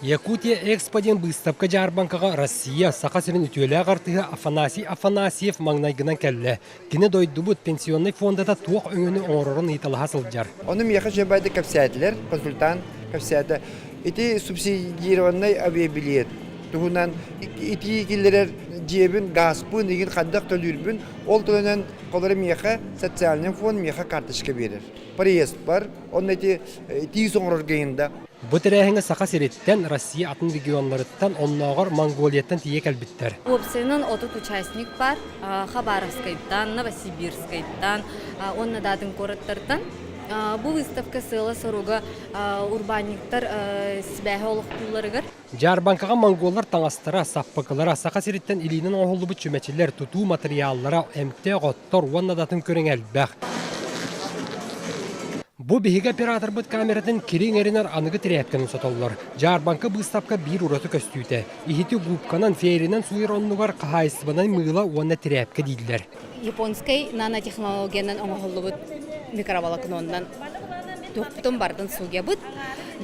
Якутия эксподен выставка Жарбанкаға Россия сақасырын үтелі ағартығы Афанасий Афанасьев маңнайгынан кәлі. Кені дойдубут пенсионный фондата туақ өңіні оңырырын италыға сылджар. Оны меха жабайды капсиатлер, консультант капсиаты. Ити субсидированный авиабилет. Туғынан ити киллерер жебін, газпын, егін қандақ төлірбін, ол төлінен қолары меха социальный фонд меха карточка берер. Проезд бар, оны ити соңырыр гейінде. Бұтырәхіңі сақа сереттен Россия атын регионларыттан оннағыр Монголияттан тие кәлбіттер. Опцияның отут участник бар, Хабаровскайттан, Новосибирскайттан, оннададың кораттардан. Бұл выставка сыйлы сыруға урбаниктар сібәхі олық тұлларығыр. Жарбанкаға монголлар таңастара, саппықылара, сақа сереттен илінің оғылы бұт чөмәчілер тұту материаллара әмтте ғоттор оннадатын көрің әлбәқ. Бу биһиге оператор бут камерадан кириң эринер аныгы тирәпкән саталлар. Жарбанка выставка бир ураты көстүтә. Ихити губканан феринен суйроннугар кахайсыбынан мыйла уанна тирәпкә дийләр. Японскай нанотехнологиянан оңғылы бұд микроволокнондан тоқтың бардың суя бұд.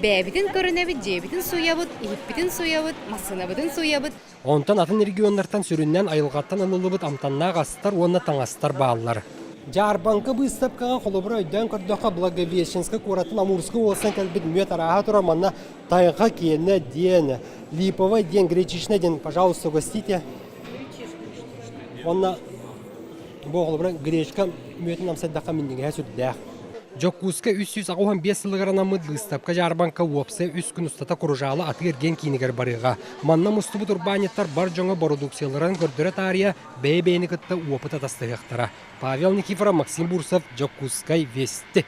Бәбітін көріне бұд, жебітін суя бұд, ихіппітін суя бұд, масына бұдын суя бұд. Онтан атын регионнартан сүріннен айылғаттан анылы бұд амтанна ғастар уанна таңастар бағалар. Жарбанка выставкаға қолыбыра өйден көрдіға Благовещенскі қоратын Амурскі олсан кәлбіт мүйет араға тұраманна тайынға кені ден, липовый ден, гречишный ден, пожалуйста, гостите. Онна бұл қолыбыра гречка мүйетін амсайдақа мендеге сүрдәқ. Жоккуска 365 сылығарана мұд выставка Жарбанка уопсы үс күн ұстата құружалы атығырген кейінігер барыға. Манна мұстыбы турбанеттар бар жоңа продукцияларын көрдірі тария бәй-бәйіні күтті уопыта тастығықтара. Павел Никифоров, Максим Бурсов, Жоккускай, Вести.